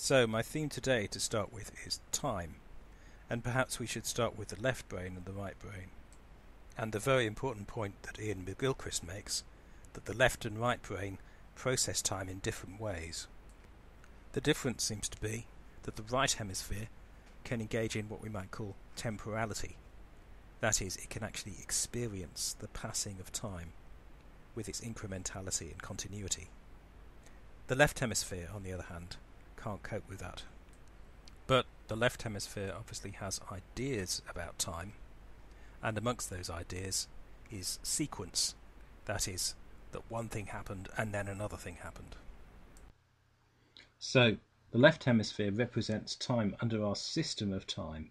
So my theme today to start with is time, and perhaps we should start with the left brain and the right brain. And the very important point that Ian McGilchrist makes, that the left and right brain process time in different ways. The difference seems to be that the right hemisphere can engage in what we might call temporality. That is, it can actually experience the passing of time with its incrementality and continuity. The left hemisphere, on the other hand, can't cope with that. But the left hemisphere obviously has ideas about time, and amongst those ideas is sequence. That is, that one thing happened and then another thing happened. So, the left hemisphere represents time under our system of time,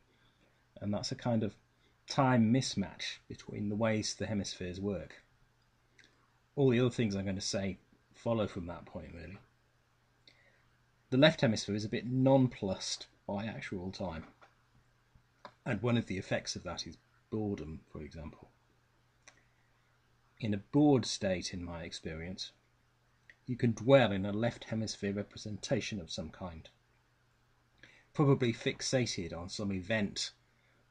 and that's a kind of time mismatch between the ways the hemispheres work. All the other things I'm going to say follow from that point, really. The left hemisphere is a bit nonplussed by actual time, and one of the effects of that is boredom, for example. In a bored state, in my experience, you can dwell in a left hemisphere representation of some kind, probably fixated on some event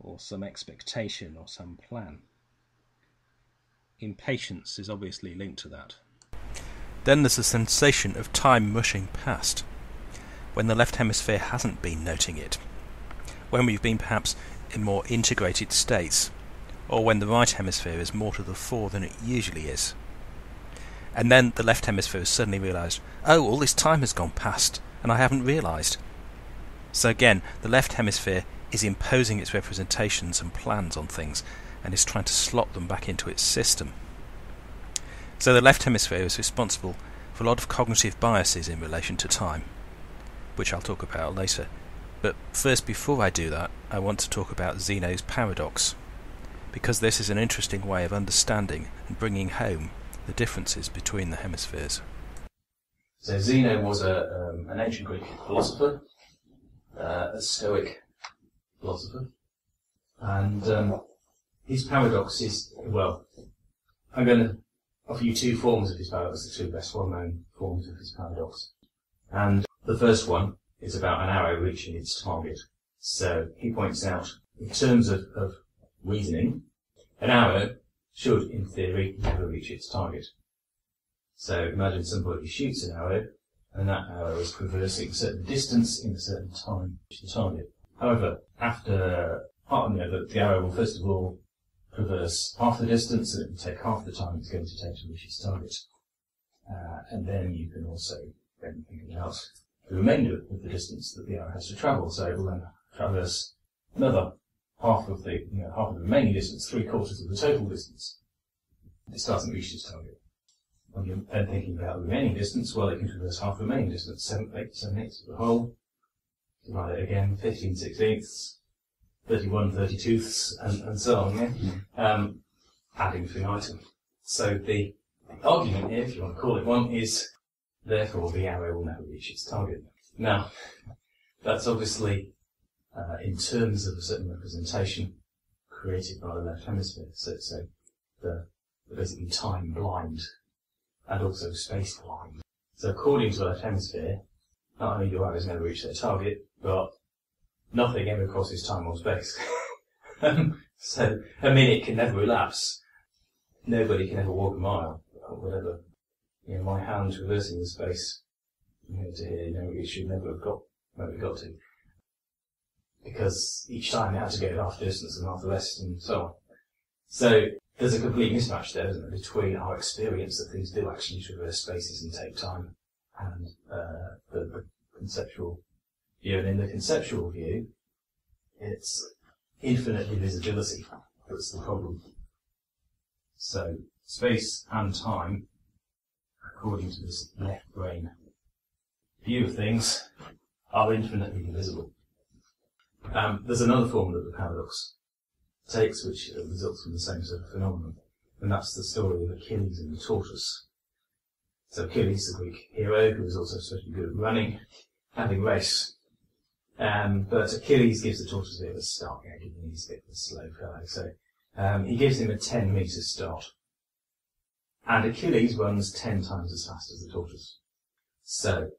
or some expectation or some plan. Impatience is obviously linked to that. Then there's a sensation of time rushing past, when the left hemisphere hasn't been noting it, when we've been perhaps in more integrated states, or when the right hemisphere is more to the fore than it usually is. And then the left hemisphere has suddenly realised, oh, all this time has gone past, and I haven't realised. So again, the left hemisphere is imposing its representations and plans on things, and is trying to slot them back into its system. So the left hemisphere is responsible for a lot of cognitive biases in relation to time, which I'll talk about later. But first, before I do that, I want to talk about Zeno's paradox, because this is an interesting way of understanding and bringing home the differences between the hemispheres. So Zeno was an ancient Greek philosopher, a Stoic philosopher, and his paradox is, well, I'm going to offer you two forms of his paradox, the two best well-known forms of his paradox. And the first one is about an arrow reaching its target. So he points out, in terms of reasoning, an arrow should, in theory, never reach its target. So imagine somebody shoots an arrow, and that arrow is traversing a certain distance in a certain time to reach the target. However, after the arrow will first of all traverse half the distance, and it will take half the time it's going to take to reach its target. And then you can also then think about the remainder of the distance that the arrow has to travel. So it will then traverse another half of the remaining distance, 3/4 of the total distance. It still hasn't reached its target. When you're then thinking about the remaining distance, well, it can traverse half the remaining distance, 7/8 of the whole. Divide it again, 15/16, 31/32, and so on, yeah? Adding infinitum. So the argument here, if you want to call it one, is therefore the arrow will never reach its target. Now, that's obviously in terms of a certain representation created by the left hemisphere. So the basically time blind and also space blind. So according to the left hemisphere, not only do arrows never reach their target, but nothing ever crosses time or space. So a minute can never elapse. Nobody can ever walk a mile or whatever. My hand traversing the space from here to here, it should never have got where it got to. Because each time it had to go half the distance and half the rest and so on. So there's a complete mismatch there, isn't there, between our experience that things do actually traverse spaces and take time and the conceptual view. And in the conceptual view, it's infinite divisibility that's the problem. So space and time, according to this left brain view of things, are infinitely divisible. There's another form that the paradox takes, which results from the same sort of phenomenon, and that's the story of Achilles and the tortoise. So Achilles, the Greek hero, who was also supposed to be good at running, having race. But Achilles gives the tortoise a bit of a start, given he's a bit of a slow fellow. So he gives him a 10-metre start. And Achilles runs 10 times as fast as the tortoise. So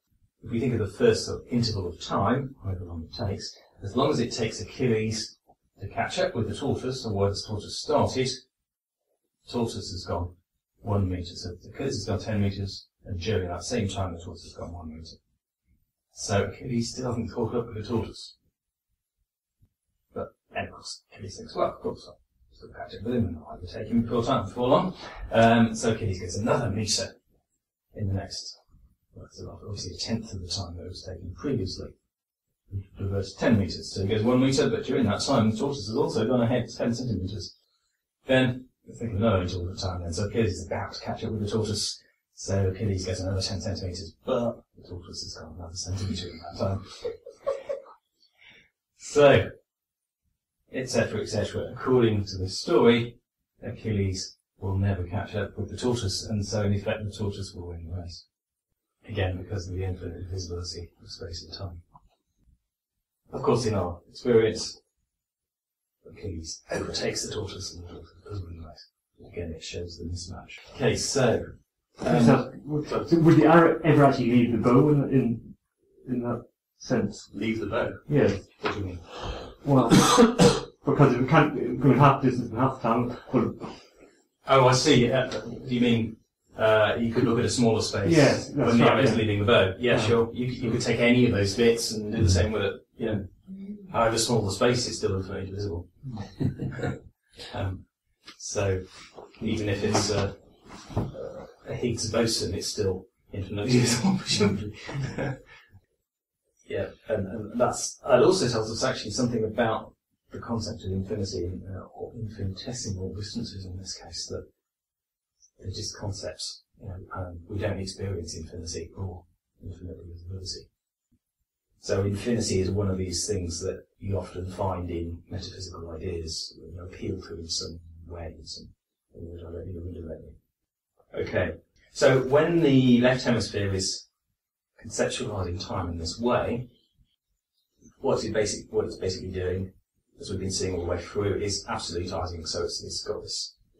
if we think of the first sort of interval of time, however long it takes, as long as it takes Achilles to catch up with the tortoise, or where the tortoise started, the tortoise has gone 1 metre. So Achilles has gone 10 metres, and during that same time the tortoise has gone 1 metre. So Achilles still hasn't caught up with the tortoise. But then of course Achilles thinks, well, of course I'll still catch up with him, and I'll overtake him before long. So Achilles gets another metre in the next, well, it's obviously a tenth of the time that it was taken previously. He reversed 10 metres, so he goes 1 metre, but during that time the tortoise has also gone ahead 10 centimetres. Then, we're thinking another interval of time then, so Achilles is about to catch up with the tortoise, so Achilles gets another 10 centimetres, but the tortoise has gone another centimetre in that time. So, etc., etc. According to this story, Achilles will never catch up with the tortoise, and so in effect the tortoise will win the race. Again, because of the infinite divisibility of space and time. Of course, in our experience, Achilles overtakes the tortoise and the tortoise does win the race. Again, it shows the mismatch. Okay, so... would the arrow ever actually leave the bow in that sense? Leave the bow? Yeah. What do you mean? Well, because it can't go half distance and half time. Oh, I see. Do you mean you could look at a smaller space when the arrow is leaving the bow? Yeah, sure. You could take any of those bits and do the same with it. You know, however small the space, it's still infinitely divisible. So even if it's a Higgs boson, it's still infinitely divisible, presumably. Yeah, and that also tells us actually something about the concept of infinity, or infinitesimal distances in this case, that they're just concepts. You know, we don't experience infinity or infinite divisibility. So infinity is one of these things that you often find in metaphysical ideas, you know, appeal to in some way, directly or indirectly. Okay, so when the left hemisphere is conceptualising time in this way, what it's basically doing, as we've been seeing all the way through, is absolutising. So it's got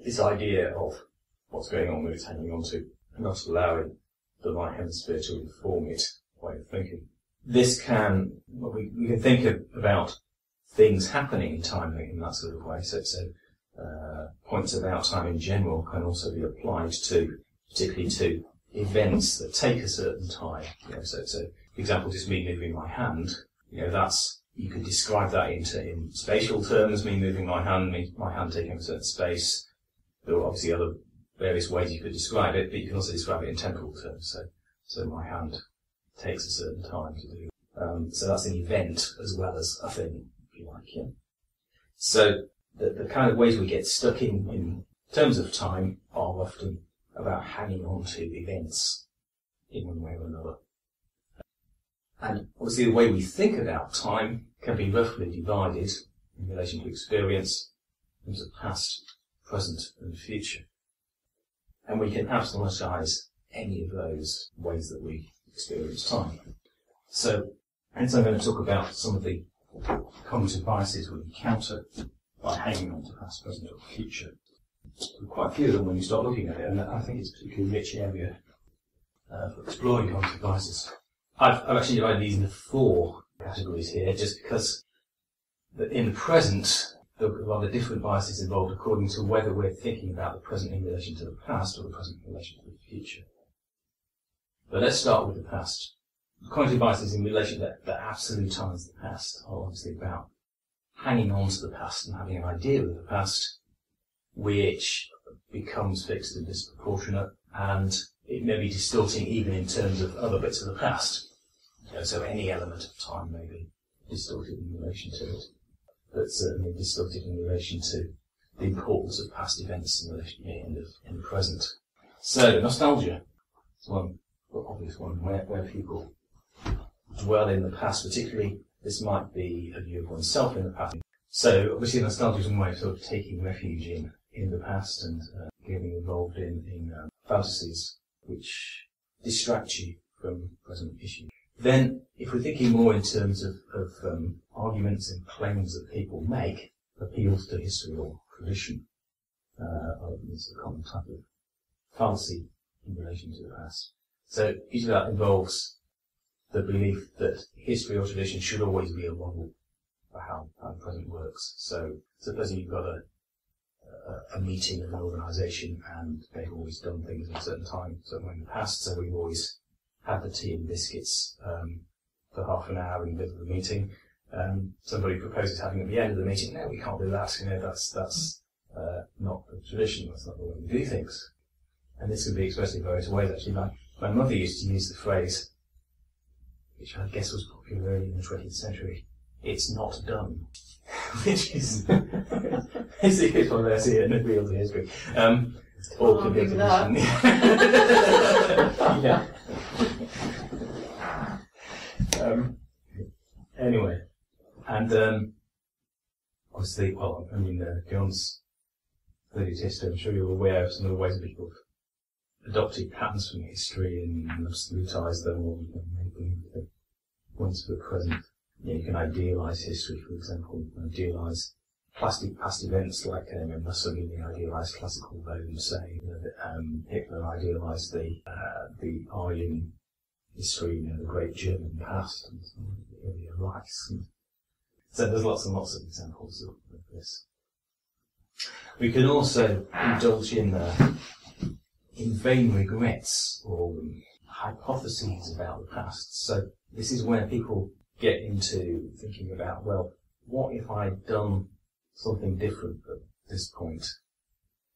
this idea of what's going on with it's hanging on to, and not allowing the right hemisphere to inform its way of thinking. This can, we can think about things happening in time in that sort of way. So points about time in general can also be applied to, particularly to events that take a certain time. You know, so for example, just me moving my hand, you know, you could describe that in spatial terms, me moving my hand taking a certain space. There are obviously other various ways you could describe it, but you can also describe it in temporal terms. So my hand takes a certain time to do. So that's an event as well as a thing, if you like. Yeah. So the kind of ways we get stuck in terms of time are often about hanging on to events in one way or another. And obviously the way we think about time can be roughly divided in relation to experience in terms of past, present and future. And we can absolutise any of those ways that we experience time. So, hence I'm going to talk about some of the cognitive biases we encounter by hanging on to past, present or future. Quite a few of them when you start looking at it, and I think it's a particularly rich area for exploring cognitive biases. I've actually divided these into 4 categories here, just because in the present, there are rather different biases involved according to whether we're thinking about the present in relation to the past or the present in relation to the future. But let's start with the past. Cognitive biases in relation that absolutise the past are obviously about hanging on to the past and having an idea of the past, which becomes fixed and disproportionate, and it may be distorting even in terms of other bits of the past. So any element of time may be distorted in relation to it, but certainly distorted in relation to the importance of past events in relation in the present. So nostalgia is one obvious one where people dwell in the past, particularly this might be a view of oneself in the past. So obviously nostalgia is one way of sort of taking refuge in the past and getting involved in fantasies which distract you from present issues. Then, if we're thinking more in terms of arguments and claims that people make, appeals to history or tradition, is a common type of fallacy in relation to the past. So usually that involves the belief that history or tradition should always be a model for how the present works. So supposing you've got a meeting of an organisation and they've always done things at a certain time, somewhere in the past, so we've always had the tea and biscuits for half an hour in the middle of the meeting. Somebody proposes having at the end of the meeting, no, we can't do that, that's not the tradition, that's not the way we do things. And this can be expressed in various ways, actually. My mother used to use the phrase, which I guess was popular early in the 20th century, "It's not done," which is basically one where I see it in the field of history. Or could be a tradition. Yeah. Anyway, and obviously, well, I mean, John's studied history. I'm sure you're aware of some of the ways that people have adopted patterns from history and absolutised them, or made them into ones for the present. You can idealise history, for example, idealise past events like Mussolini idealised classical Rome, say, Hitler idealised the Aryan history, the great German past, and so on, the earlier Reichs. So there's lots and lots of examples of this. We can also indulge in vain regrets or hypotheses about the past. So this is where people get into thinking about, well, what if I'd done something different at this point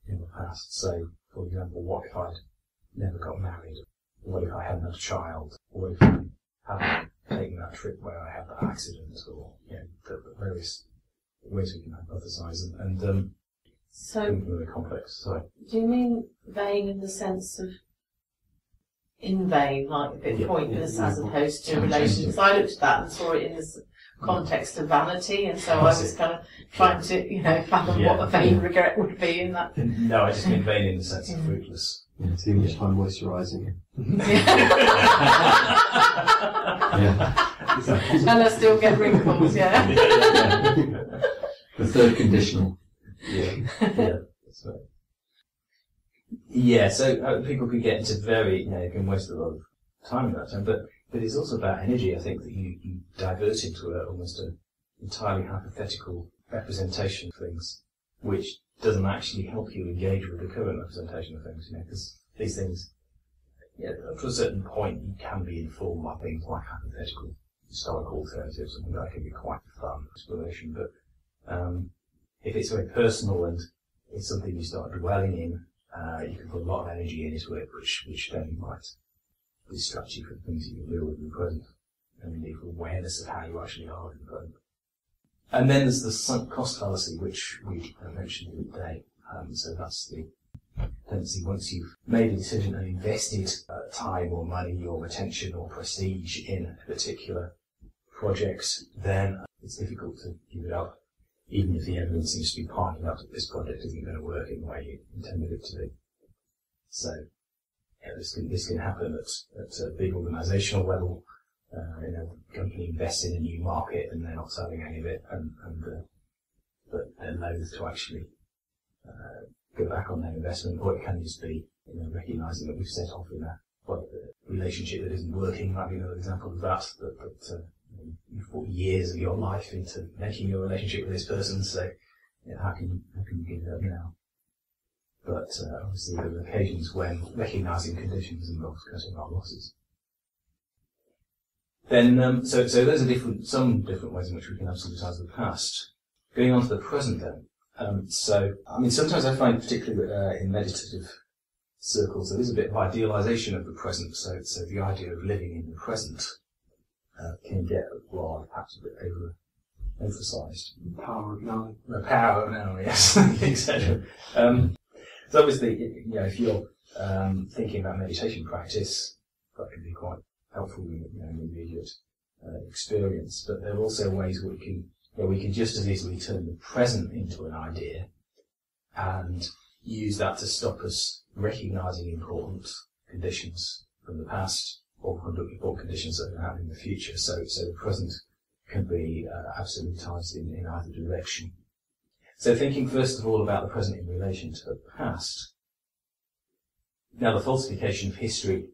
in the past? So, for example, what if I'd never got married? What if I hadn't had a child? What if I hadn't taken that trip where I had that accident? Or, the various ways we can hypothesize and so, really complex. Sorry. Do you mean vain in the sense of in vain, like a bit pointless, as opposed to relation? Because I looked at that and saw it in this context of vanity, and so I was kind of trying to, fathom what a vain regret would be in that. No, I just mean vain in the sense of fruitless. Yeah, too much time moisturising. And I still get wrinkles, yeah. The third conditional. Yeah, that's right. Yeah, so people could get into you can waste a lot of time in that time, but it's also about energy, I think, that you divert into almost an entirely hypothetical representation of things, which doesn't actually help you engage with the current representation of things, because these things, up to a certain point, you can be informed by things like hypothetical historical alternatives, and that can be quite fun exploration, but if it's very personal and it's something you start dwelling in, you can put a lot of energy into it, which then might distract you from things that you deal with in the present, and indeed for awareness of how you actually are in the present. And then there's the sunk cost fallacy, which we mentioned today. So that's the tendency, once you've made a decision and invested time or money or attention or prestige in a particular project, then it's difficult to give it up, even if the evidence seems to be pointing out that this project isn't going to work in the way you intended it to be. So, this can happen at a big organisational level. A company invests in a new market and they're not selling any of it, but they're loath to actually go back on their investment. Or it can just be recognising that we've set off in a relationship that isn't working. Might be another example of that. You've put years of your life into making your relationship with this person, so how can you give it up now? But obviously there are occasions when recognising conditions involves cutting our losses. Then, so those are some different ways in which we can absolutise the past. Going on to the present then. Sometimes I find, particularly in meditative circles, there is a bit of idealisation of the present. So the idea of living in the present can get, perhaps a bit over-emphasised. The power of now. The power of now, yes, etc. So obviously, if you're thinking about meditation practice, that can be quite helpful in immediate experience. But there are also ways we can just as easily turn the present into an idea and use that to stop us recognising important conditions from the past or important conditions that are going to happen in the future. So the present can be absolutised in either direction. So thinking first of all about the present in relation to the past. Now the falsification of history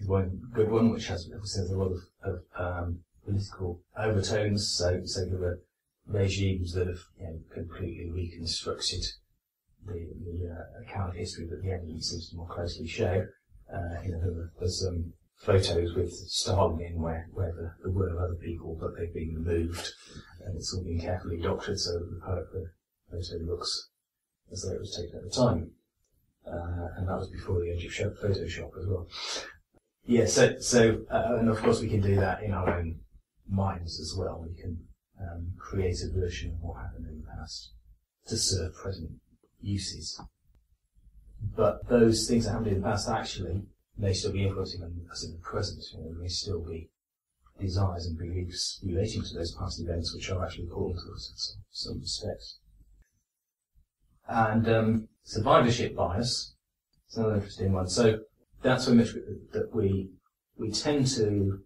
is one good one, which has a lot of political overtones. So there were regimes that have completely reconstructed the account of history that the evidence seems to more closely show. There's photos with Stalin in where there were other people, but they've been removed, and it's all been carefully doctored so the photo looks as though it was taken at the time. And that was before the age of Photoshop as well. Yeah, and of course we can do that in our own minds as well. We can create a version of what happened in the past to serve present uses. But those things that happened in the past actually may still be influencing us in the present. There may still be desires and beliefs relating to those past events which are actually important to us in some respects. And survivorship bias is another interesting one. So that's very much that we tend to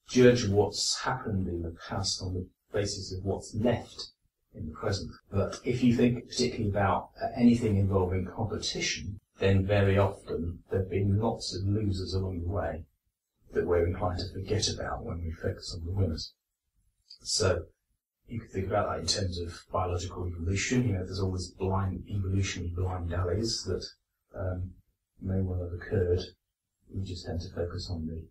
judge what's happened in the past on the basis of what's left in the present. But if you think particularly about anything involving competition, then very often there have been lots of losers along the way that we're inclined to forget about when we focus on the winners. So you could think about that in terms of biological evolution. There's always evolutionary blind alleys that may well have occurred. We just tend to focus on the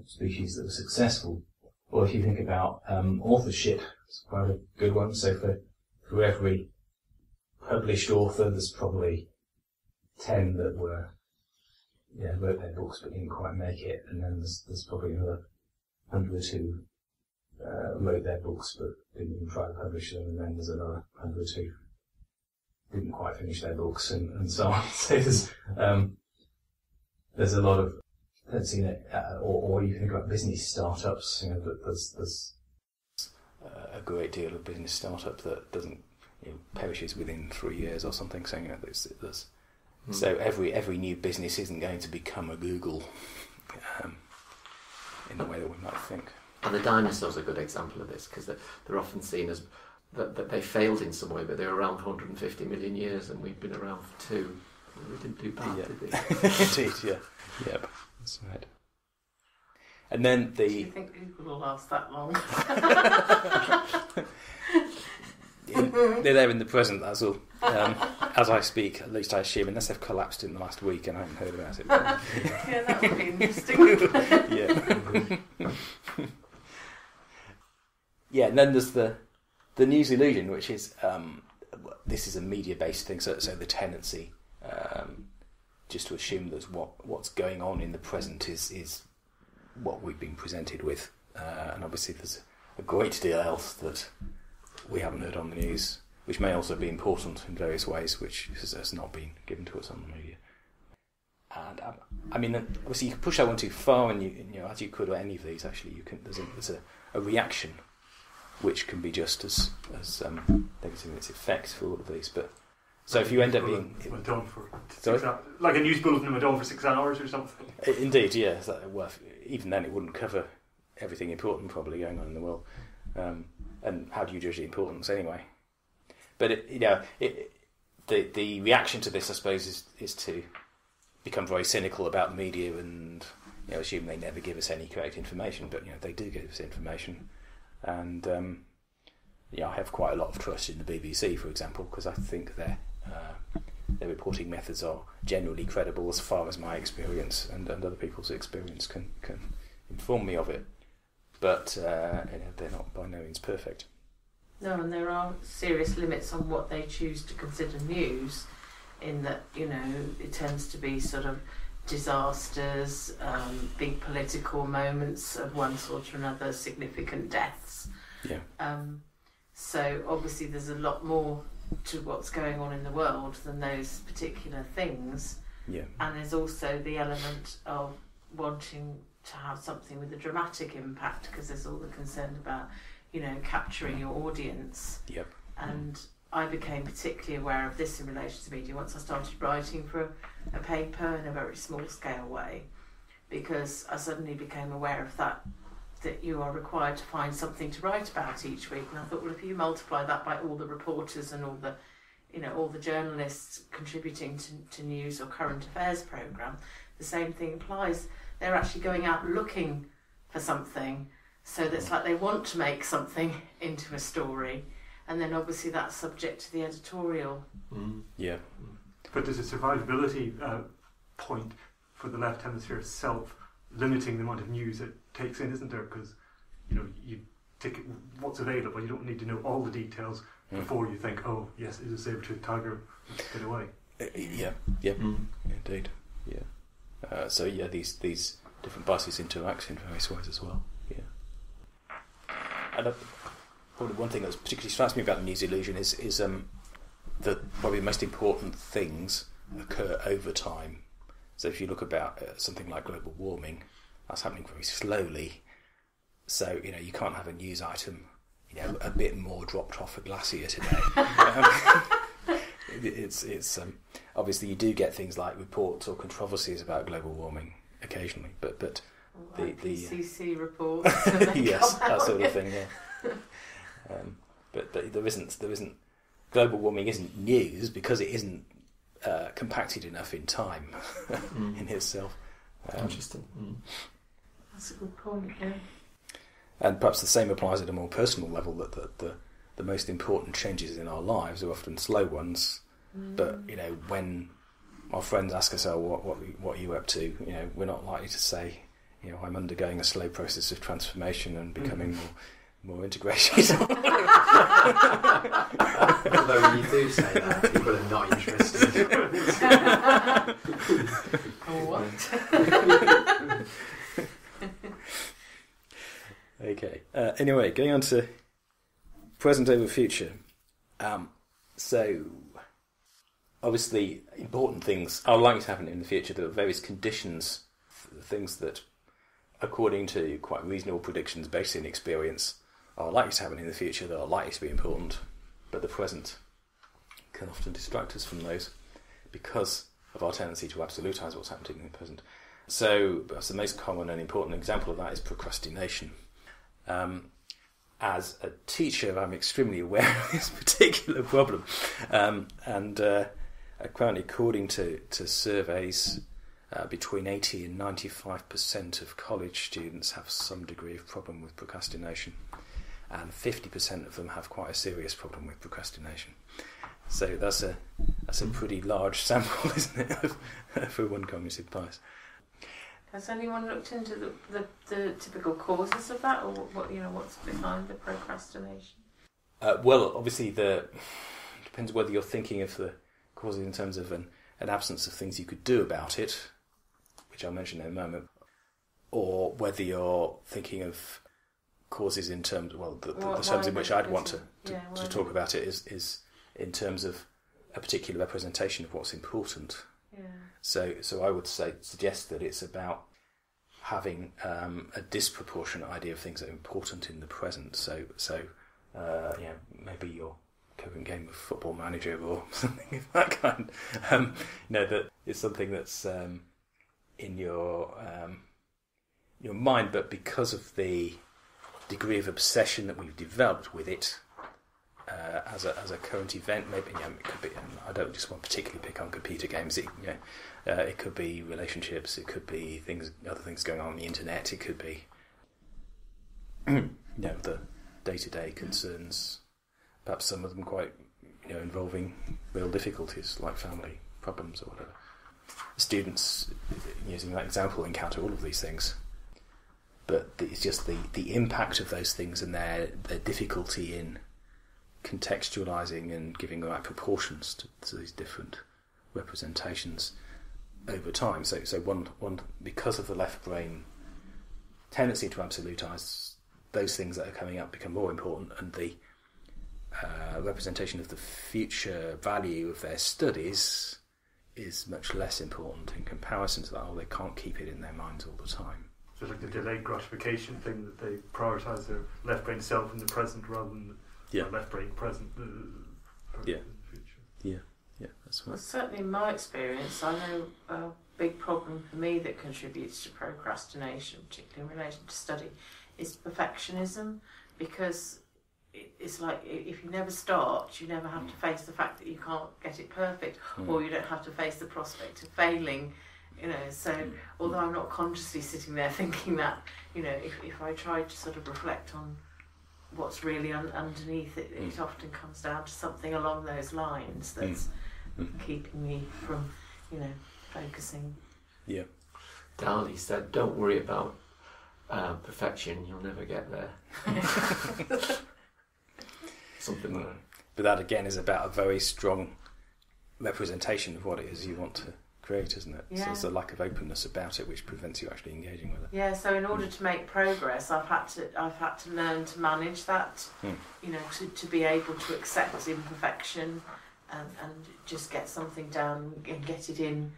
species that were successful. Or if you think about authorship, it's quite a good one. So for every published author, there's probably 10 that wrote their books but didn't quite make it, and then there's probably another 100 who wrote their books but didn't even try to publish them, and then there's another 100 who didn't quite finish their books, and so on. So there's a lot of, or you think about business startups. There's a great deal of business startup that doesn't perishes within 3 years or something. So there's so every new business isn't going to become a Google in the way that we might think. And the dinosaurs are a good example of this, because they're often seen as that they failed in some way, but they were around for 150 million years, and we've been around for 2. We didn't do bad, did we? Indeed, yeah. Yep, that's right. And then Do you think Google will last that long? They're there in the present, that's all. As I speak, at least I assume, unless they've collapsed in the last week and I haven't heard about it. Yeah, that would be interesting. Yeah. Yeah, and then there's the news illusion, which is this is a media-based thing, so the tendency just to assume that what's going on in the present is what we've been presented with, and obviously there's a great deal else that we haven't heard on the news, which may also be important in various ways, which has not been given to us on the media. And I mean, obviously you can push that one too far, and as you could with any of these, actually, you can. There's a reaction, which can be just as negative in its effects for all of these. But so if you end up being went on for 6 hours, like a news bulletin went on for 6 hours or something. Indeed, yeah. Well, even then, it wouldn't cover everything important probably going on in the world. And how do you judge the importance anyway? But the reaction to this, I suppose, is to become very cynical about media and assume they never give us any correct information. But they do give us information, and I have quite a lot of trust in the BBC, for example, because I think their reporting methods are generally credible as far as my experience and other people's experience can inform me of it. But they're not by no means perfect. No, and there are serious limits on what they choose to consider news, in that, it tends to be sort of disasters, big political moments of one sort or another, significant deaths. Yeah. So obviously there's a lot more to what's going on in the world than those particular things. Yeah. And there's also the element of wanting to have something with a dramatic impact, because there's all the concern about, capturing your audience. Yep. And I became particularly aware of this in relation to media once I started writing for a paper in a very small scale way, because I suddenly became aware of that you are required to find something to write about each week. And I thought, well, if you multiply that by all the reporters and all the journalists contributing to news or current affairs programme, the same thing applies. they're actually going out looking for something. So that's like they want to make something into a story, and then obviously that's subject to the editorial. Yeah. But there's a survivability point for the left hemisphere itself, limiting the amount of news it takes in, isn't there? Because you take what's available. You don't need to know all the details before you think, oh yes, it's a saber-toothed tiger. Let's get away. Indeed. Yeah. So these different biases interact in various ways as well. Yeah. And probably one thing that particularly strikes me about the news illusion is that probably the most important things occur over time. So if you look about something like global warming, that's happening very slowly. So you can't have a news item, a bit more dropped off a glacier today. It's obviously you do get things like reports or controversies about global warming occasionally, but the IPCC reports. Yes, that sort of thing. Yeah. But there isn't global warming isn't news because it isn't compacted enough in time in itself. Interesting. That's a good point. Yeah. And perhaps the same applies at a more personal level, that the most important changes in our lives are often slow ones. But when our friends ask us, "Oh, what are you up to?" We're not likely to say, "I'm undergoing a slow process of transformation and becoming more integrated." Although when you do say that, people are not interested. What? Okay. Anyway, going on to present over future. So, obviously, important things are likely to happen in the future. There are various conditions, things that, according to quite reasonable predictions based in experience, are likely to happen in the future that are likely to be important, but the present can often distract us from those because of our tendency to absolutise what's happening in the present. So, perhaps the most common and important example of that is procrastination. As a teacher, I'm extremely aware of this particular problem, and apparently, according to surveys, between 80 and 95% of college students have some degree of problem with procrastination, and 50% of them have quite a serious problem with procrastination. So that's a pretty large sample, isn't it, for one cognitive bias. Has anyone looked into the typical causes of that, or what's behind the procrastination? Well, obviously, depends whether you're thinking of the causes in terms of an absence of things you could do about it, which I'll mention in a moment, or whether you're thinking of causes in terms, the terms in which I'd want to talk about it is in terms of a particular representation of what's important. Yeah. So I would suggest that it's about having a disproportionate idea of things that are important in the present. So maybe your current game of Football Manager or something of that kind. That it's something that's in your mind, but because of the degree of obsession that we've developed with it. As a current event, maybe it could be. I don't just want to particularly pick on computer games. It could be relationships. It could be other things going on the internet. It could be, the day-to-day concerns. Perhaps some of them quite, involving real difficulties like family problems or whatever. Students, using that example, encounter all of these things. But it's just the impact of those things and their difficulty in contextualising and giving the right proportions to these different representations over time. So one because of the left brain tendency to absolutise, those things that are coming up become more important, and the representation of the future value of their studies is much less important in comparison to that. They can't keep it in their minds all the time. So like the delayed gratification thing, that they prioritise their left brain self in the present rather than their left brain present in the future. Yeah, that's right. Well, certainly in my experience, I know a big problem for me that contributes to procrastination, particularly in relation to study, is perfectionism, because it's like if you never start, you never have to face the fact that you can't get it perfect, or you don't have to face the prospect of failing So although I'm not consciously sitting there thinking that, if I try to sort of reflect on what's really underneath it, it often comes down to something along those lines that's keeping me from, focusing. Yeah. Dali said, "Don't worry about perfection; you'll never get there." Something like that. But that again is about a very strong representation of what it is you want to create, isn't it? Yeah. So there's a lack of openness about it which prevents you actually engaging with it. Yeah, so in order to make progress, I've had to learn to manage that, to be able to accept imperfection and just get something down and get it in,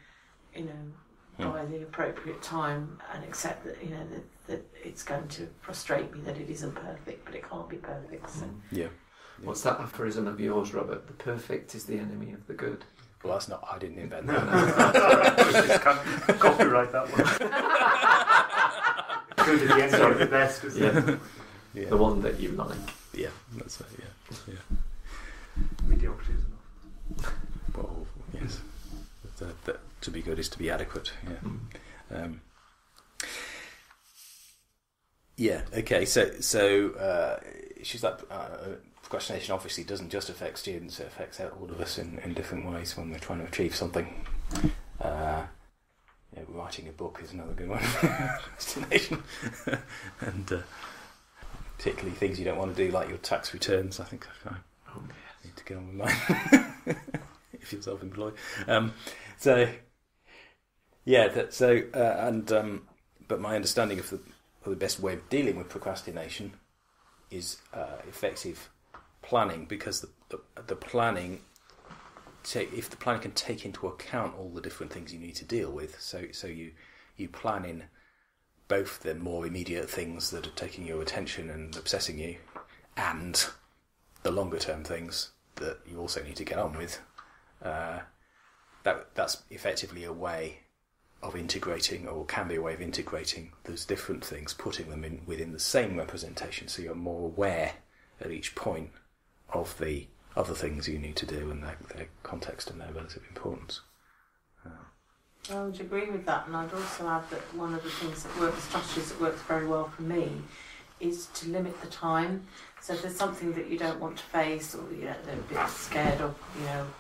by the appropriate time, and accept that, that it's going to frustrate me that it isn't perfect, but it can't be perfect. So. Yeah. What's that aphorism of yours, Robert? The perfect is the enemy of the good. Well, that's not. I didn't invent No, that. just can't copyright that one. Good at the end of the best, isn't it? Yeah. The one that you like. Yeah, that's it. Yeah. Mediocrity is enough. Well, yes. That to be good is to be adequate. Yeah. Yeah. Okay. So she's like. Procrastination obviously doesn't just affect students, it affects all of us in different ways when we're trying to achieve something. Writing a book is another good one. Procrastination. And particularly things you don't want to do, like your tax returns. I think I need to get on with mine if you're self-employed. But my understanding of the best way of dealing with procrastination is effective planning, because the planning, if the planning can take into account all the different things you need to deal with, so you plan in both the more immediate things that are taking your attention and obsessing you, and the longer term things that you also need to get on with. That's effectively a way of integrating, or can be a way of integrating those different things, putting them in within the same representation, so you're more aware at each point of the other things you need to do and their context and their relative importance. I would agree with that, and I'd also add that one of the things strategies that works very well for me is to limit the time. So if there's something that you don't want to face, or you're a bit scared of,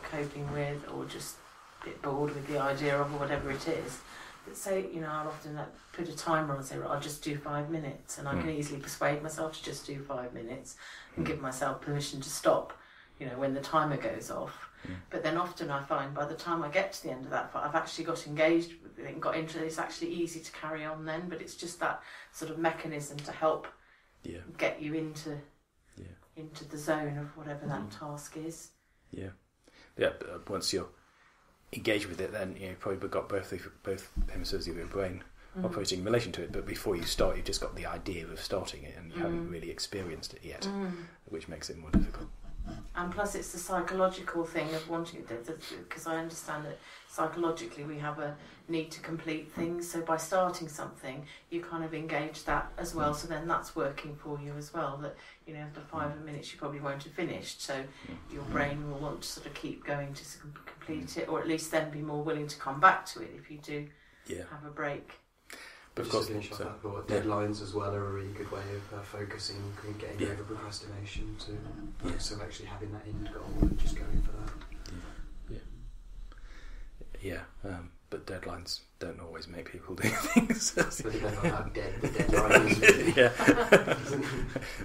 coping with, or just a bit bored with the idea of, or whatever it is, that say, I'll often put a timer on and say, I'll just do 5 minutes, and I can easily persuade myself to just do 5 minutes and give myself permission to stop, when the timer goes off. But then often I find by the time I get to the end of that, I've actually got engaged with it and got into it. It's actually easy to carry on then, but it's just that sort of mechanism to help get you into the zone of whatever that task is. Yeah. But once you're engaged with it, then you've probably got both hemispheres of your brain operating in relation to it. But before you start, you've just got the idea of starting it, and you haven't really experienced it yet, which makes it more difficult. And plus it's the psychological thing of wanting it, because I understand that psychologically we have a need to complete things, so by starting something you kind of engage that as well, so then that's working for you as well, that after 5 minutes you probably won't have finished, so your brain will want to sort of keep going to complete it, or at least then be more willing to come back to it if you do have a break. But of course, deadlines as well are a really good way of focusing and getting over procrastination to so actually having that end goal and just going for that. But deadlines don't always make people do things. But depending on how dead the deadline is.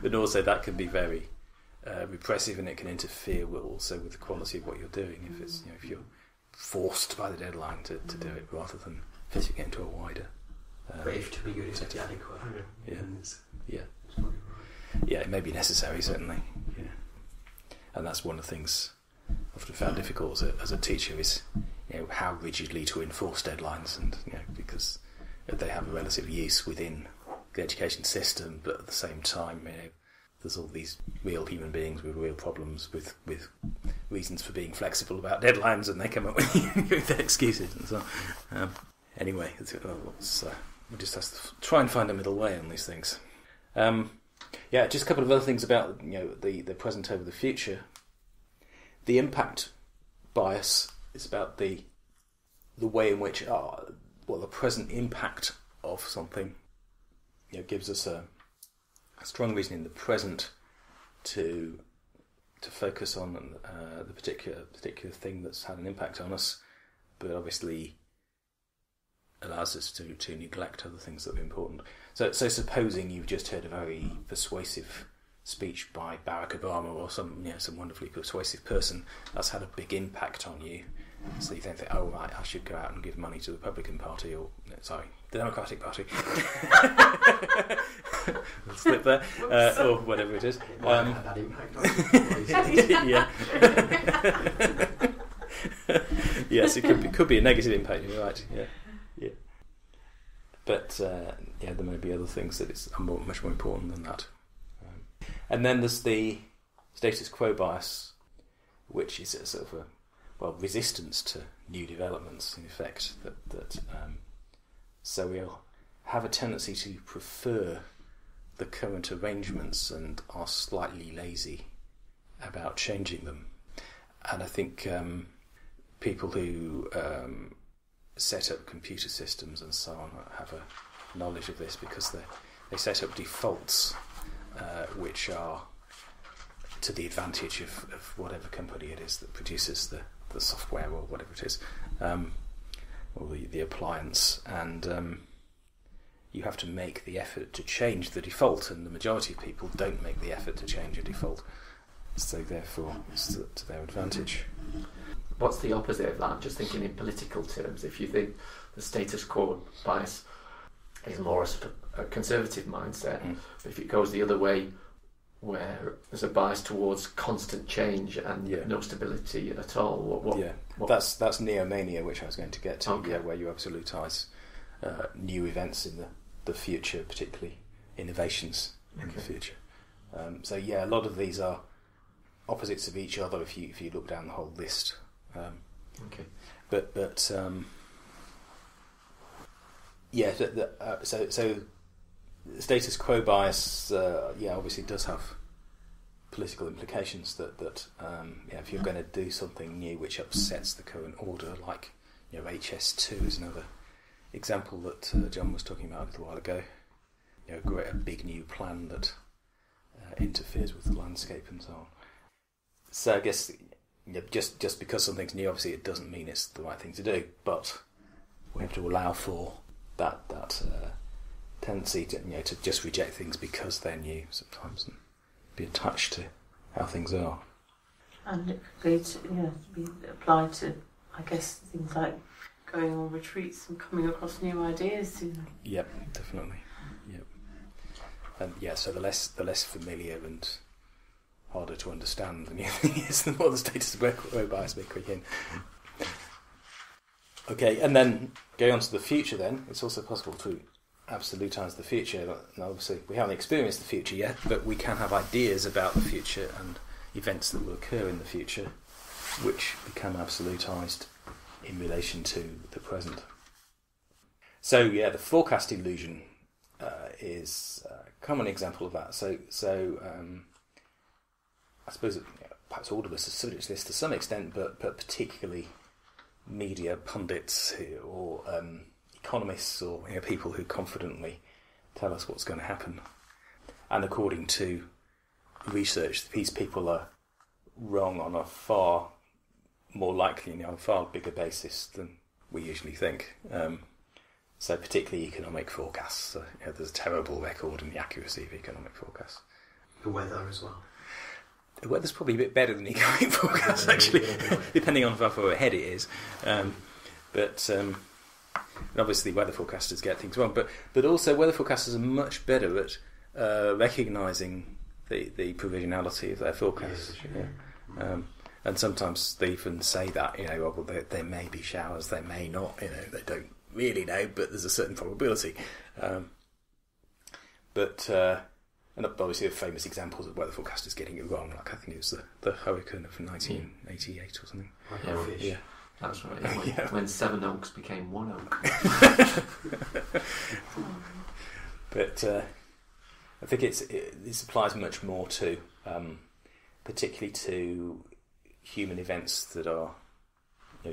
But also that can be very repressive, and it can interfere with the quality of what you're doing if it's if you're forced by the deadline to do it rather than fitting it into a wider. But if to be good is to be adequate. It may be necessary, certainly. Yeah. And that's one of the things I've often found difficult as a teacher is how rigidly to enforce deadlines, and because they have a relative use within the education system, but at the same time there's all these real human beings with real problems with reasons for being flexible about deadlines, and they come up with their excuses and so on. Anyway, we just have to try and find a middle way on these things. Just a couple of other things about the present over the future. The impact bias is about the way in which the present impact of something, gives us a strong reason in the present to focus on the particular thing that's had an impact on us, but obviously allows us to neglect other things that are important. So supposing you've just heard a very persuasive speech by Barack Obama or some wonderfully persuasive person that's had a big impact on you, so you then think, oh right, I should go out and give money to the Republican Party, or the Democratic Party. Slip there, or whatever it is. Had that impact on you. Yeah. Yes, it could be a negative impact. You're right. Yeah. But there may be other things that is much more important than that. And then there's the status quo bias, which is a sort of resistance to new developments. In effect, so we'll have a tendency to prefer the current arrangements and are slightly lazy about changing them. And I think people who set up computer systems and so on have a knowledge of this, because they set up defaults which are to the advantage of whatever company it is that produces the software or whatever it is, or the appliance, and you have to make the effort to change the default, and the majority of people don't make the effort to change a default, so therefore it's to their advantage. What's the opposite of that? I'm just thinking in political terms. If you think the status quo bias is more a sort of a conservative mindset, if it goes the other way, where there's a bias towards constant change and no stability at all, what? That's Neomania, which I was going to get to. Okay. Where you absolutise new events in the future, particularly innovations in the future. So a lot of these are opposites of each other if you look down the whole list. Okay. But so the status quo bias, obviously does have political implications. That if you're going to do something new which upsets the current order, like HS2 is another example that John was talking about a little while ago. A big new plan that interferes with the landscape and so on. So I guess just because something's new, obviously it doesn't mean it's the right thing to do, but we have to allow for that tendency to just reject things because they're new sometimes, and be attached to how things are. And it could be applied to, I guess, things like going on retreats and coming across new ideas. Yep, definitely. Yep. And so the less familiar and harder to understand the new thing is, the more the status quo bias may kick in. Okay, and then going on to the future, then it's also possible to absolutise the future. Now, obviously, we haven't experienced the future yet, but we can have ideas about the future and events that will occur in the future, which become absolutised in relation to the present. So, the forecast illusion is a common example of that. So I suppose perhaps all of us are subject to this to some extent, but particularly media pundits or economists or people who confidently tell us what's going to happen. And according to research, these people are wrong on a far more likely, on a far bigger basis than we usually think. So particularly economic forecasts. There's a terrible record in the accuracy of economic forecasts. The weather as well. The weather's probably a bit better than economic forecasts, actually, depending on how far ahead it is. But obviously weather forecasters get things wrong. But also weather forecasters are much better at recognising the provisionality of their forecasts. Yes. Yeah. And sometimes they even say that, there may be showers, there may not, they don't really know, but there's a certain probability. And obviously the famous examples of weather forecasters getting it wrong, like I think it was the hurricane of 1988 or something. Yeah. That's right. When 7 oaks became 1 oak. But I think this applies much more to, particularly to human events that are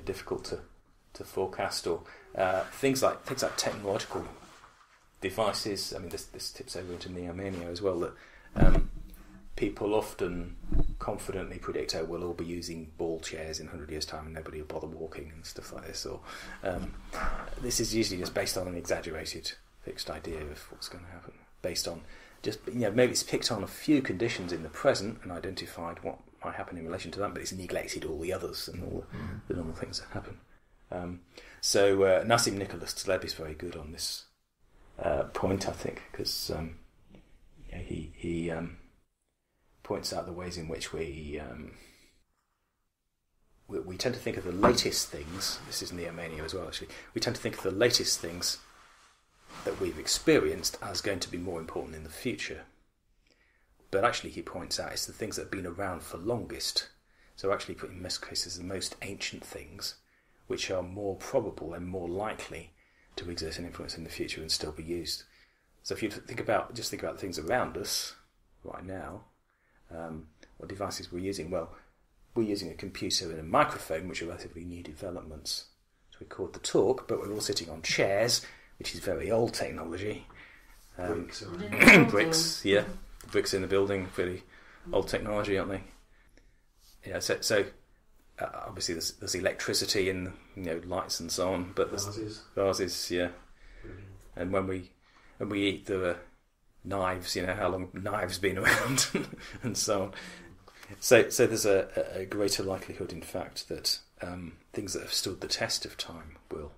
difficult to forecast, or things like technological devices. I mean, this tips over into Neomania as well, that people often confidently predict, oh, we'll all be using ball chairs in 100 years' time and nobody will bother walking and stuff like this. Or this is usually just based on an exaggerated, fixed idea of what's going to happen, based on just, maybe it's picked on a few conditions in the present and identified what might happen in relation to that, but it's neglected all the others and all the normal things that happen. So Nassim Nicholas Taleb is very good on this point, I think, because he points out the ways in which we tend to think of the latest things. This is Neomania as well, actually. We tend to think of the latest things that we've experienced as going to be more important in the future. But actually, he points out, it's the things that have been around for longest. So actually, in most cases, the most ancient things, which are more probable and more likely to exert an influence in the future and still be used. So if you think about the things around us right now, what devices we're using. Well, we're using a computer and a microphone, which are relatively new developments to record the talk, but we're all sitting on chairs, which is very old technology. Bricks, yeah. Bricks in the building, pretty old technology, aren't they? Yeah, so obviously there's electricity and lights and so on, but there's vases, yeah. And when we eat, there are knives. How long knives been around, and so on. So there's a greater likelihood, in fact, that things that have stood the test of time will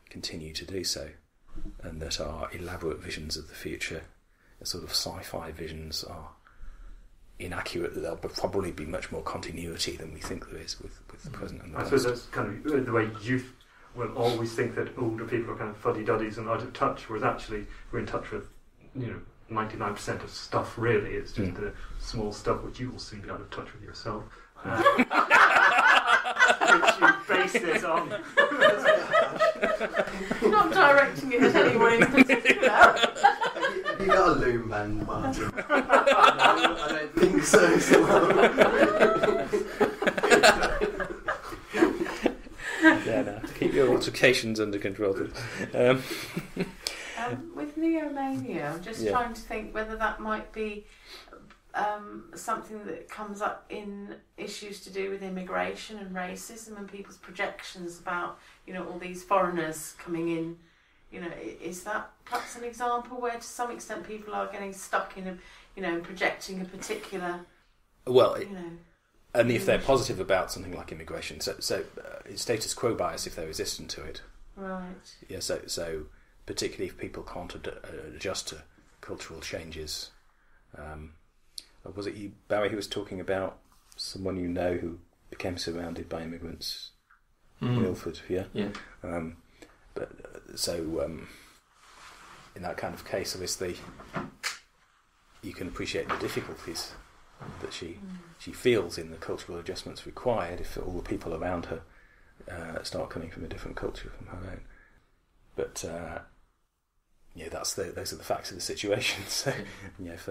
continue to do so, and that our elaborate visions of the future, sort of sci-fi visions, are inaccurate. That there'll probably be much more continuity than we think there is with the present and the past. I suppose that's kind of the way youth will always think that older people are kind of fuddy-duddies and out of touch, whereas actually we're in touch with 99% of stuff. Really, it's just the small stuff which you will soon be out of touch with yourself. Which you base this on. Not directing it at anyone in particular. Have you got a loom band, Martin? No, I don't think so. Yeah, no. Keep your altercations under control. With Neomania, I'm just trying to think whether that might be something that comes up in issues to do with immigration and racism and people's projections about, all these foreigners coming in. Is that perhaps an example where to some extent people are getting stuck in projecting a particular... Well, only if they're positive about something like immigration. So it's status quo bias if they're resistant to it. Right. Yeah, so particularly if people can't adjust to cultural changes. Was it you, Barry, who was talking about someone who became surrounded by immigrants in Ilford? Yeah. In that kind of case, obviously, you can appreciate the difficulties that she feels in the cultural adjustments required if all the people around her start coming from a different culture from her own. But those are the facts of the situation. So if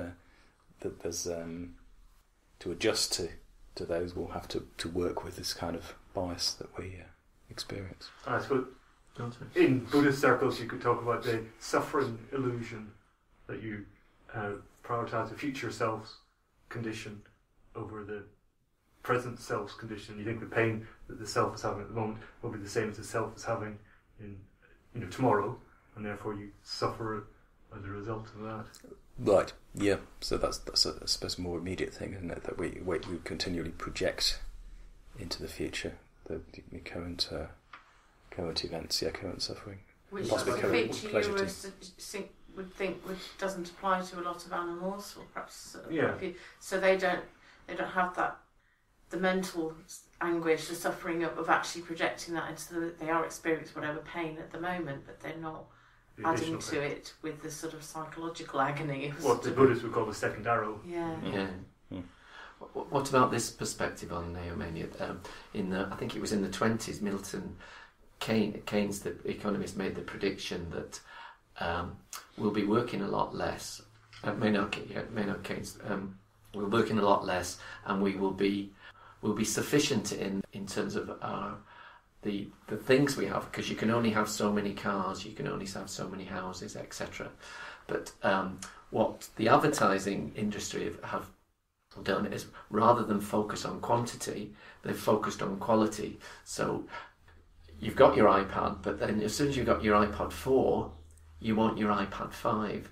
there's to adjust to those, we'll have to work with this kind of bias that we experience. I suppose in Buddhist circles you could talk about the suffering illusion, that you prioritise the future self's condition over the present self's condition. You think the pain that the self is having at the moment will be the same as the self is having in tomorrow, and therefore you suffer as a result of that. Right. Yeah. So that's I suppose a more immediate thing, isn't it? That we continually project into the future the current events, current suffering, which possibly is a current feature pleasure. would think doesn't apply to a lot of animals, or perhaps Yeah. So they don't have that, the mental anguish, the suffering of actually projecting that into that they are experiencing whatever pain at the moment, but they're not adding to it with the sort of psychological agony. What the Buddhists would call the second arrow. Yeah. What about this perspective on Neomania? I think it was in the 1920s, Milton Keynes, the economist, made the prediction that we'll be working a lot less. Maynard Keynes. We're working a lot less, and we'll be sufficient in terms of our the things we have, because you can only have so many cars, you can only have so many houses, etc. But what the advertising industry have done is, rather than focus on quantity, they've focused on quality. So you've got your iPad, but then as soon as you've got your iPad 4, you want your iPad 5.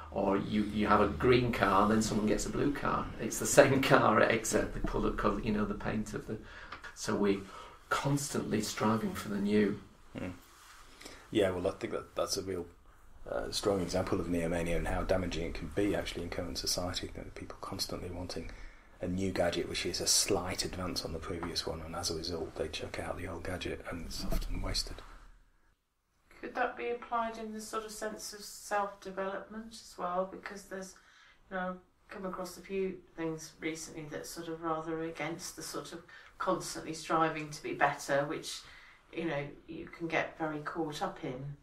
Or you have a green car, then someone gets a blue car. It's the same car, except they pull the colour, the paint of the... So we're constantly striving for the new. Yeah, well, I think that's a real strong example of Neomania and how damaging it can be, actually, in current society. People constantly wanting a new gadget which is a slight advance on the previous one, and as a result they chuck out the old gadget, and it's often wasted. Could that be applied in the sort of sense of self-development as well? Because there's, come across a few things recently that sort of rather against the sort of constantly striving to be better, which, you can get very caught up in.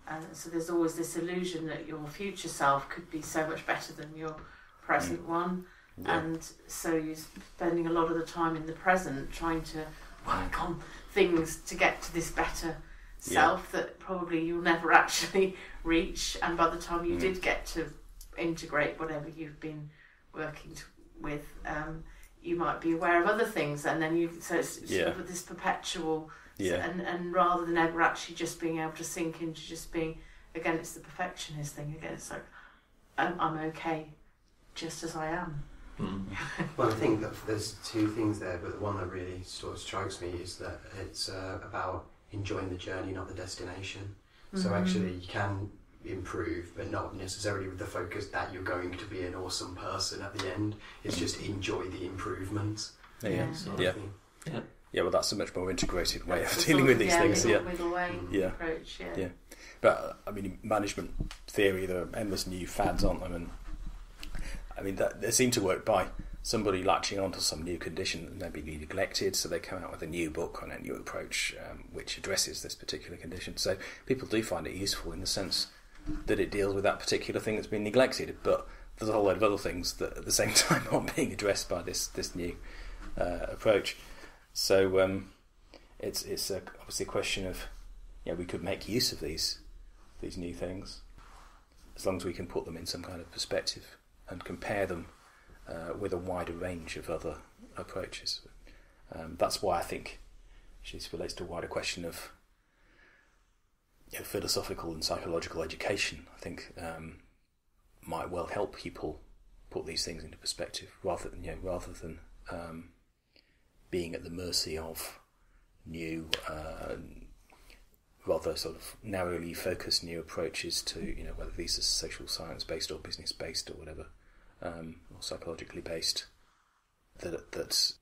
And so there's always this illusion that your future self could be so much better than your present one. Yeah. And so you're spending a lot of the time in the present trying to work on things to get to this better self that probably you'll never actually reach, and by the time you did get to integrate whatever you've been working with, you might be aware of other things, and then so it's sort of this perpetual and rather than ever actually just being able to sink into just being, again, it's the perfectionist thing again. It's like, I'm okay just as I am. Well, I think that there's two things there, but the one that really sort of strikes me is that it's about enjoying the journey, not the destination. So actually you can improve, but not necessarily with the focus that you're going to be an awesome person at the end. It's just enjoy the improvement. Well, that's a much more integrated way of dealing with these things. Middle way approach. But I mean, in management theory, there are endless new fads, aren't there? And I mean, they seem to work by somebody latching onto some new condition that may be neglected, so they come out with a new book on a new approach which addresses this particular condition. So people do find it useful in the sense that it deals with that particular thing that's been neglected, but there's a whole load of other things that at the same time aren't being addressed by this new approach. So it's obviously a question of, we could make use of these new things as long as we can put them in some kind of perspective and compare them with a wider range of other approaches. That's why I think this relates to a wider question of philosophical and psychological education. I think might well help people put these things into perspective, rather than being at the mercy of new, rather sort of narrowly focused new approaches to whether these are social science based or business based or whatever. Or psychologically based, that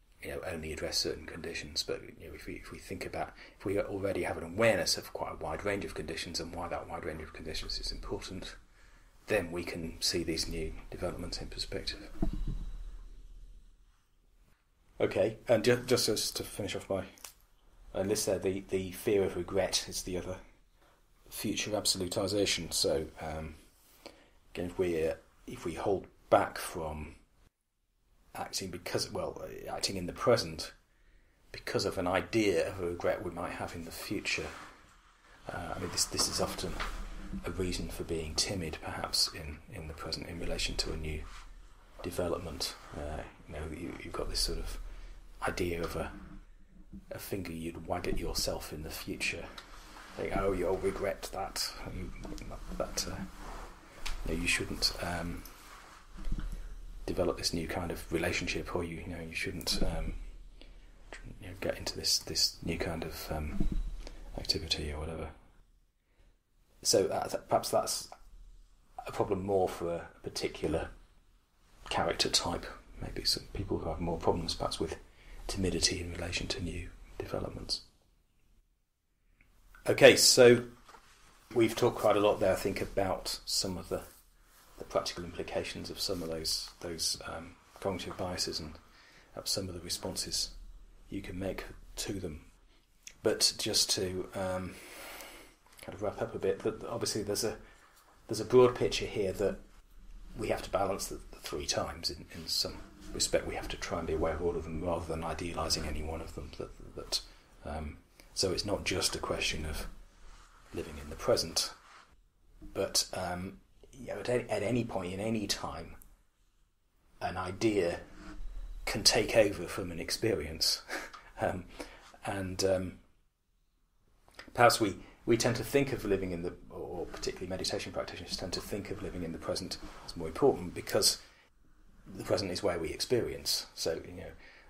only address certain conditions. But if we think about, if we already have an awareness of quite a wide range of conditions and why that wide range of conditions is important, then we can see these new developments in perspective. Okay, and just to finish off my list there, the fear of regret is the other, future absolutisation. So again, if we hold back from acting acting in the present because of an idea of a regret we might have in the future. This is often a reason for being timid, perhaps in the present in relation to a new development. You've got this sort of idea of a finger you'd wag at yourself in the future. Think, you'll regret that. You shouldn't develop this new kind of relationship, or you shouldn't get into this new kind of activity or whatever. So perhaps that's a problem more for a particular character type. Maybe some people who have more problems perhaps with timidity in relation to new developments. Okay, so we've talked quite a lot there, I think, about some of the practical implications of some of those cognitive biases and some of the responses you can make to them. But just to kind of wrap up a bit, that obviously there's a broad picture here that we have to balance the three times. In some respect, we have to try and be aware of all of them rather than idealising any one of them. That So it's not just a question of living in the present, but at any point in any time, an idea can take over from an experience. Perhaps we tend to think of living in the, or particularly meditation practitioners tend to think of living in the present as more important, because the present is where we experience. So,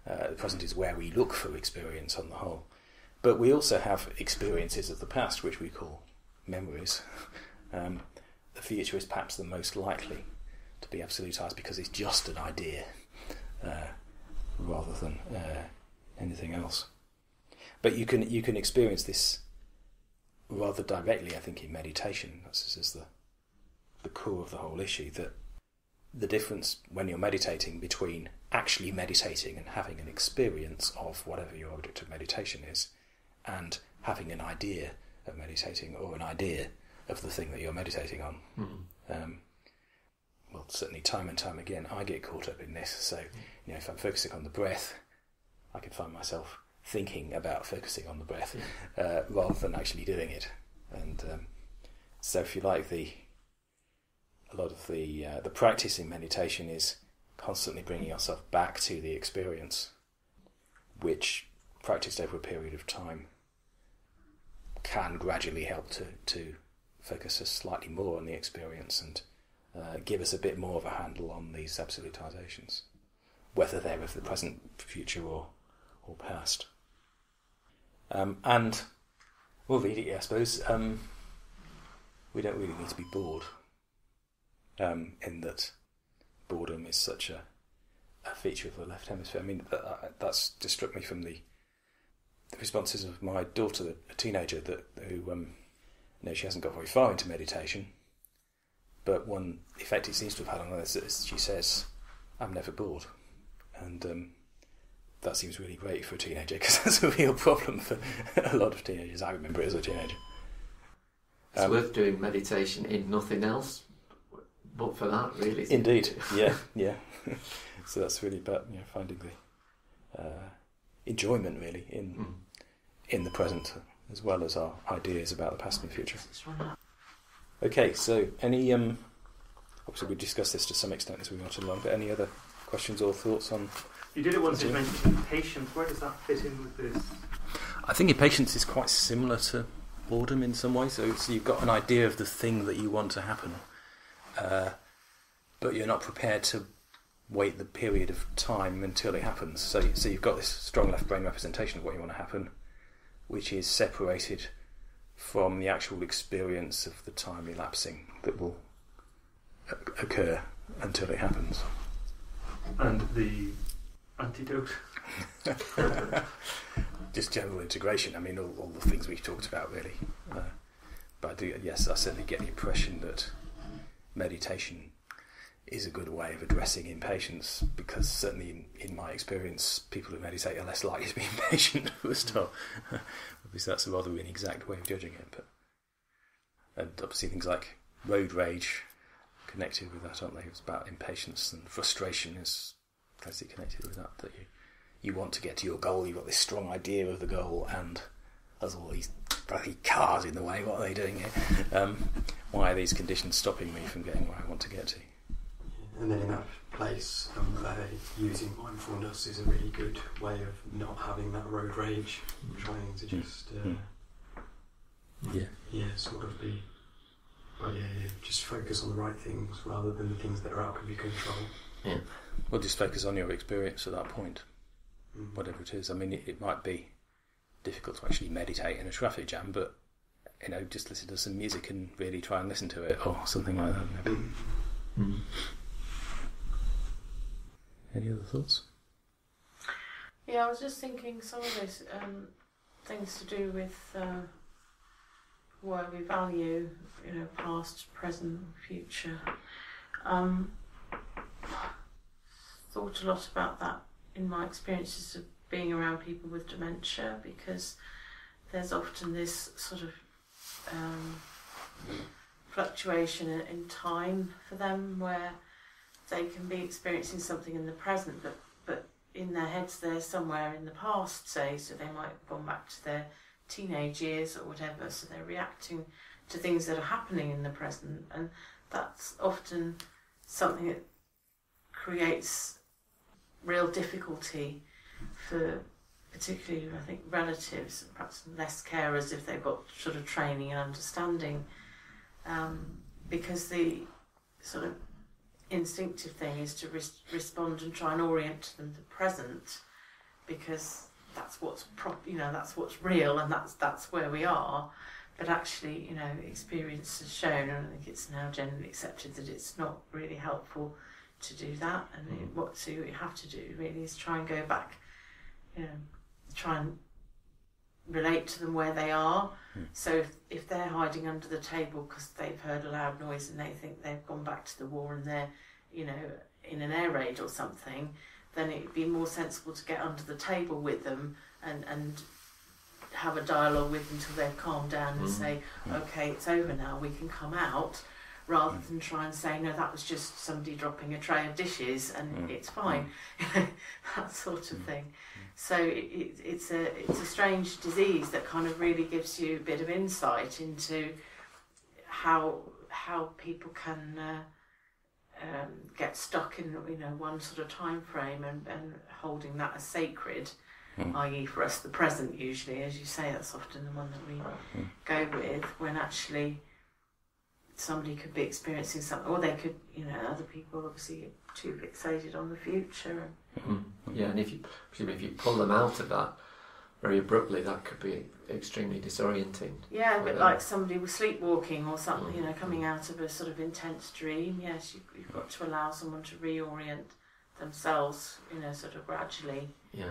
the present is where we look for experience on the whole. But we also have experiences of the past, which we call memories. The future is perhaps the most likely to be absolutised because it's just an idea rather than anything else. But you can experience this rather directly, I think, in meditation. This is the core of the whole issue, that the difference when you're meditating between actually meditating and having an experience of whatever your object of meditation is, and having an idea of meditating or an idea of the thing that you're meditating on. Well, certainly time and time again I get caught up in this. So, if I'm focusing on the breath, I can find myself thinking about focusing on the breath rather than actually doing it. And so, if you like, a lot of the practice in meditation is constantly bringing yourself back to the experience, which, practiced over a period of time, can gradually help to focus us slightly more on the experience and give us a bit more of a handle on these absolutisations, whether they're of the present, future, or past. And, well, really, I suppose, we don't really need to be bored, in that boredom is such a feature of the left hemisphere. I mean, that's just struck me from the responses of my daughter, a teenager, who she hasn't got very far into meditation, but one effect it seems to have had on her is she says, "I'm never bored," and that seems really great for a teenager, because that's a real problem for a lot of teenagers. I remember it as a teenager. It's worth doing meditation in nothing else but for that, really. Indeed, yeah. So that's really about finding the enjoyment, really, in the present, as well as our ideas about the past and the future. Okay, so any obviously we discussed this to some extent as we went along, but any other questions or thoughts on? You did it once, you mentioned impatience. Where does that fit in with this? I think impatience is quite similar to boredom in some ways. So you've got an idea of the thing that you want to happen, but you're not prepared to wait the period of time until it happens. So you've got this strong left brain representation of what you want to happen, which is separated from the actual experience of the time elapsing that will occur until it happens. And the antidote? Just general integration. I mean, all the things we've talked about, really. But I certainly get the impression that meditation is a good way of addressing impatience, because certainly in my experience, people who meditate are less likely to be impatient for a start. Obviously, that's a rather inexact way of judging it. And obviously things like road rage connected with that, aren't they? It's about impatience, and frustration is closely connected with that you want to get to your goal, you've got this strong idea of the goal, and there's all these bloody cars in the way. What are they doing here? Why are these conditions stopping me from getting where I want to get to? And then in that place, using mindfulness is a really good way of not having that road rage, trying to just sort of be, just focus on the right things rather than the things that are out of your control. Yeah. Well, just focus on your experience at that point, whatever it is. I mean, it might be difficult to actually meditate in a traffic jam, but just listen to some music and really try and listen to it, or something like that, maybe. Any other thoughts? Yeah, I was just thinking some of those things to do with where we value, past, present, future. Thought a lot about that in my experiences of being around people with dementia, because there's often this sort of fluctuation in time for them, where they can be experiencing something in the present, but in their heads they're somewhere in the past, say, so they might have gone back to their teenage years or whatever, so they're reacting to things that are happening in the present, and that's often something that creates real difficulty for particularly, I think, relatives, perhaps less carers if they've got sort of training and understanding, because the sort of instinctive thing is to respond and try and orient them to the present, because that's what's that's what's real, and that's where we are. But actually, experience has shown, and I think it's now generally accepted, that it's not really helpful to do that. And what you have to do really is try and go back, try and relate to them where they are. So if they're hiding under the table because they've heard a loud noise and they think they've gone back to the war and they're, in an air raid or something, then it'd be more sensible to get under the table with them and have a dialogue with them until they've calmed down and say, okay, it's over now, we can come out, rather than try and say, no, that was just somebody dropping a tray of dishes and it's fine, that sort of thing. So it's a strange disease that kind of really gives you a bit of insight into how people can get stuck in one sort of time frame and holding that as sacred, i.e. for us the present usually, as you say, that's often the one that we go with, when actually somebody could be experiencing something, or they could, other people obviously get too fixated on the future. Yeah, and if you pull them out of that very abruptly, that could be extremely disorienting. Yeah, a bit like somebody was sleepwalking or something, coming out of a sort of intense dream. Yes, you've got to allow someone to reorient themselves, sort of gradually. Yeah.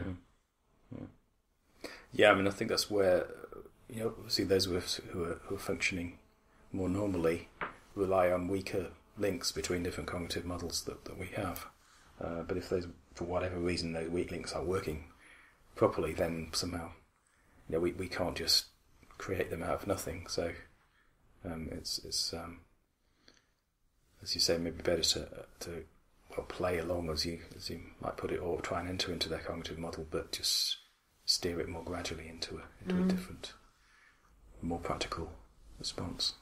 Yeah, I mean, I think that's where, obviously those of us who are functioning more normally rely on weaker links between different cognitive models that we have. But if those, for whatever reason, those weak links aren't working properly, then somehow, we can't just create them out of nothing. So it's as you say, maybe better to play along, as you might put it, or try and enter into their cognitive model, but just steer it more gradually into a different, more practical response.